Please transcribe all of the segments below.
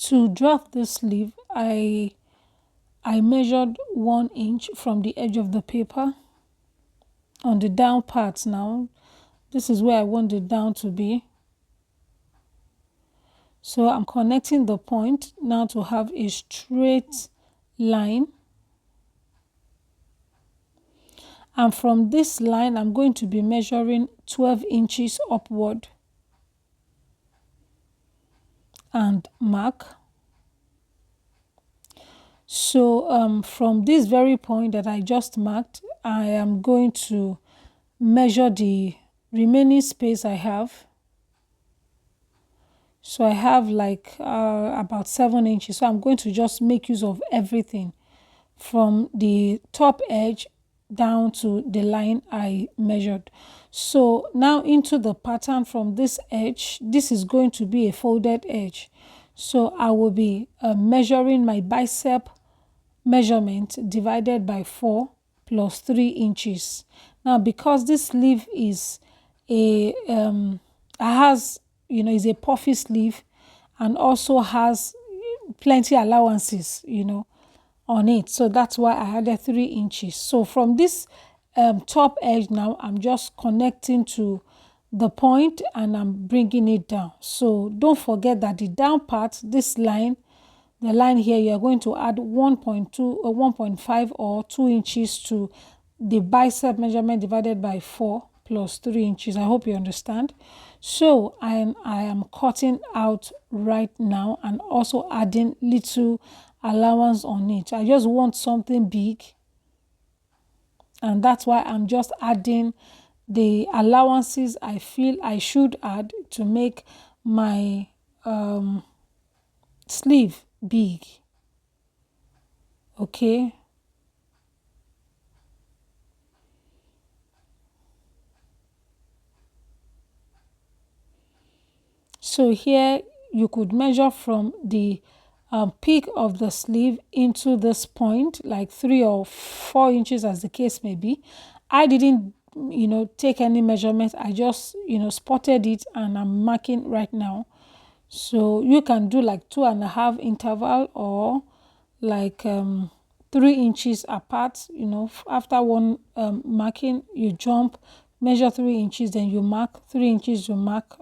To draft the sleeve, I measured 1 inch from the edge of the paper on the down part. Now this is where I want the down to be, so I'm connecting the point now to have a straight line, and from this line I'm going to be measuring 12 inches upward and mark. So from this very point that I just marked, I am going to measure the remaining space I have. So I have like about 7 inches. So I'm going to just make use of everything from the top edge down to the line I measured. So now into the pattern from this edge, this is going to be a folded edge. So I will be measuring my bicep measurement divided by 4 plus 3 inches. Now because this sleeve is has, is a puffy sleeve and also has plenty allowances, on it. So that's why I added 3 inches. So from this top edge now, I'm just connecting to the point and I'm bringing it down. So don't forget that the down part, this line, the line here, you're going to add 1.2 or 1.5 or 2 inches to the bicep measurement divided by 4 plus 3 inches. I hope you understand. So I am cutting out right now and also adding little allowance on it. I just want something big, and that's why I'm just adding the allowances I feel I should add to make my sleeve big. Okay. So here you could measure from the peak of the sleeve into this point, like 3 or 4 inches as the case may be. I didn't, take any measurements. I just, spotted it and I'm marking right now. So you can do like 2.5 interval or like 3 inches apart. After one marking, you jump, measure 3 inches, then you mark 3 inches, you mark,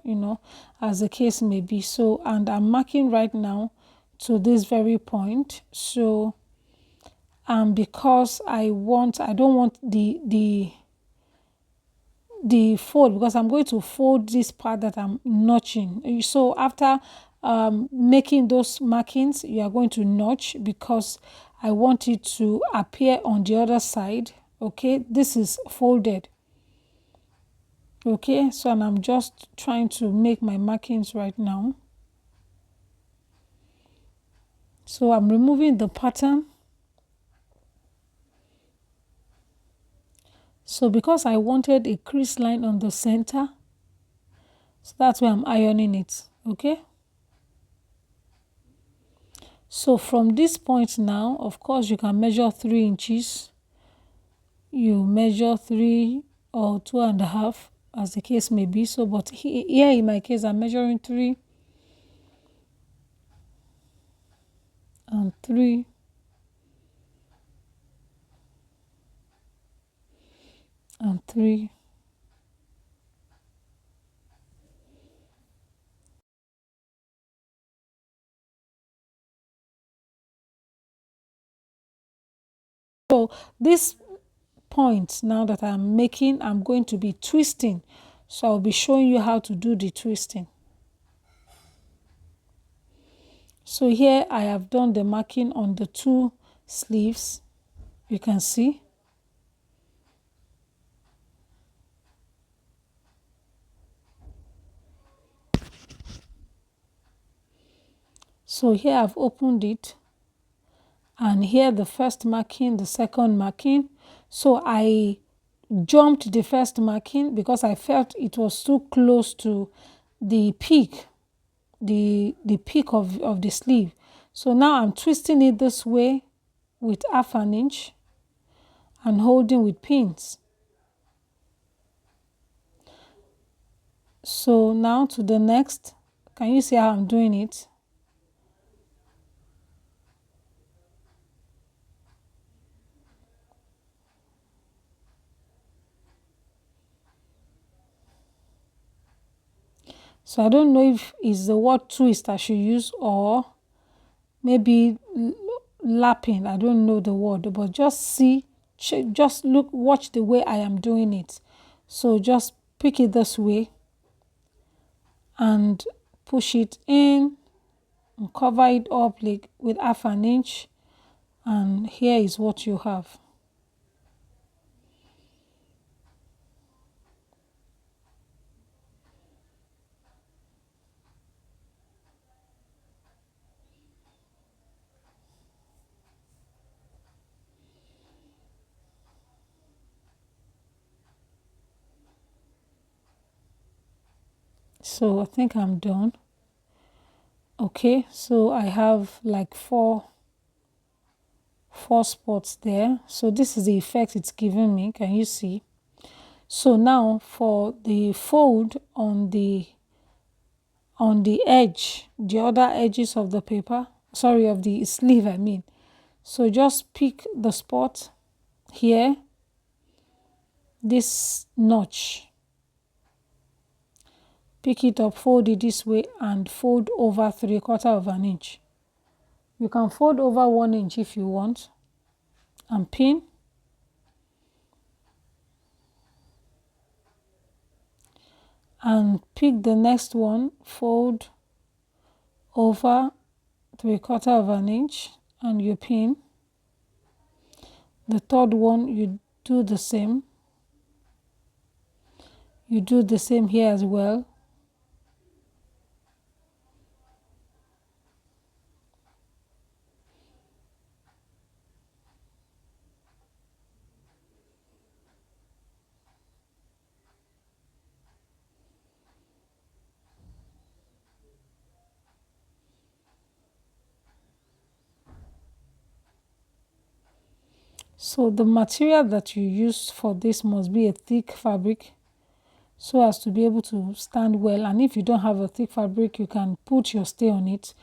as the case may be. So, and I'm marking right now to this very point. So, because I don't want the fold, because I'm going to fold this part that I'm notching. So after making those markings, you are going to notch because I want it to appear on the other side. Okay, this is folded. Okay, so and I'm just trying to make my markings right now. So I'm removing the pattern. So because I wanted a crease line on the center, so that's why I'm ironing it. Okay. So from this point now, of course, you can measure 3 inches. You measure 3 or 2.5 as the case may be. So, but here in my case, I'm measuring 3 and 3 and 3. So this point now that I'm making, I'm going to be twisting. So I'll be showing you how to do the twisting. So here I have done the marking on the 2 sleeves. You can see. So here I've opened it, and here the first marking, the second marking. So I jumped the first marking because I felt it was too close to the peak, the peak of the sleeve. So now I'm twisting it this way with 1/2 inch and holding with pins. So now to the next. Can you see how I'm doing it? So I don't know if it's the word twist I should use or maybe lapping. I don't know the word, but just see, just look, watch the way I am doing it. So just pick it this way and push it in and cover it up like with half an inch, and here is what you have. So I think I'm done. Okay, so I have like four spots there. So this is the effect it's giving me. Can you see? So now for the fold on the edge, the other edges of the paper, sorry, of the sleeve I mean. So just pick the spot here, this notch, pick it up, fold it this way and fold over 3/4 of an inch. You can fold over 1 inch if you want and pin. And pick the next one, fold over 3/4 of an inch and you pin. The third one you do the same. You do the same here as well. So the material that you use for this must be a thick fabric so as to be able to stand well. And if you don't have a thick fabric, you can put your stay on it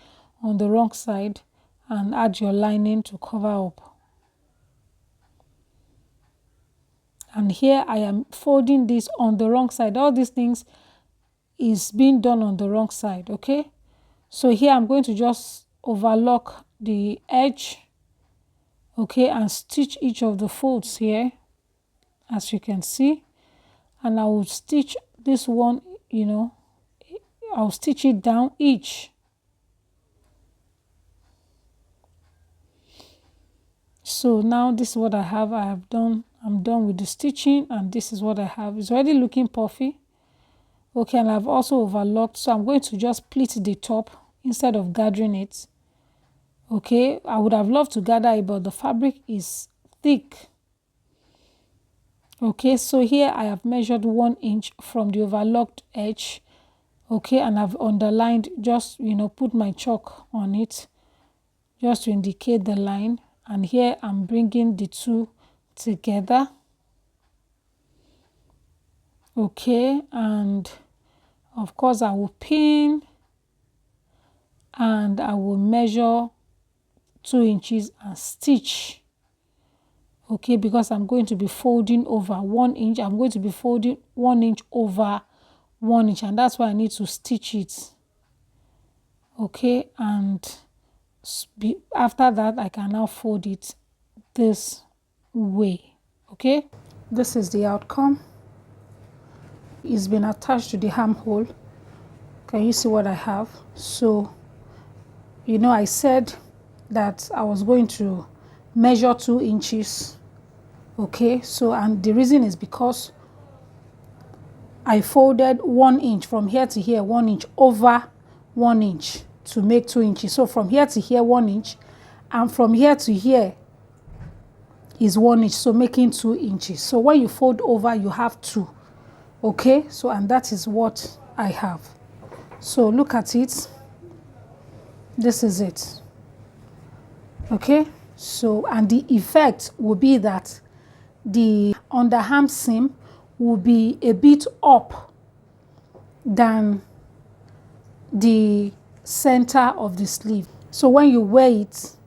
on the wrong side and add your lining to cover up. And here I am folding this on the wrong side. All these things is being done on the wrong side, okay? So here I'm going to just overlock the edge, okay, and stitch each of the folds here, as you can see. And I will stitch this one, you know, I'll stitch it down each. So now this is what I have done. I'm done with the stitching and this is what I have. It's already looking puffy. Okay, and I've also overlocked, so I'm going to just pleat the top instead of gathering it. Okay, I would have loved to gather it, but the fabric is thick. Okay, so here I have measured 1 inch from the overlocked edge. Okay, and I've underlined, just, you know, put my chalk on it just to indicate the line. And here I'm bringing the two together. Okay, and of course I will pin and I will measure 2 inches and stitch. Okay, because I'm going to be folding over 1 inch. I'm going to be folding 1 inch over 1 inch, and that's why I need to stitch it. Okay, and after that I can now fold it this way. Okay, this is the outcome. It's been attached to the armhole. Can you see what I have? So, you know, I said that I was going to measure 2 inches. Okay, so, and the reason is because I folded 1 inch from here to here, 1 inch over 1 inch to make 2 inches. So from here to here 1 inch, and from here to here is 1 inch, so making 2 inches. So when you fold over, you have 2. Okay, so, and that is what I have. So look at it. This is it. Okay, so, and the effect will be that the underarm seam will be a bit up than the center of the sleeve. So when you wear it,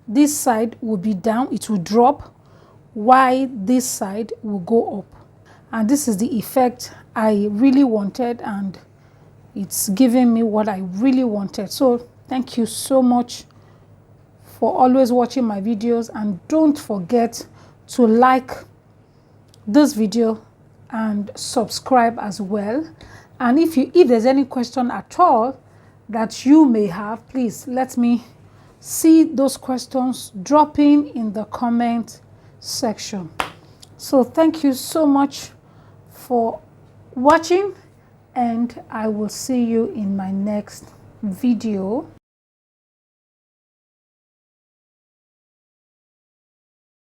this side will be down, it will drop, while this side will go up. And this is the effect I really wanted, and it's giving me what I really wanted. So thank you so much for always watching my videos, and don't forget to like this video and subscribe as well. And if there's any question at all that you may have, please let me see those questions dropping in the comment section. So thank you so much for watching, and I will see you in my next video.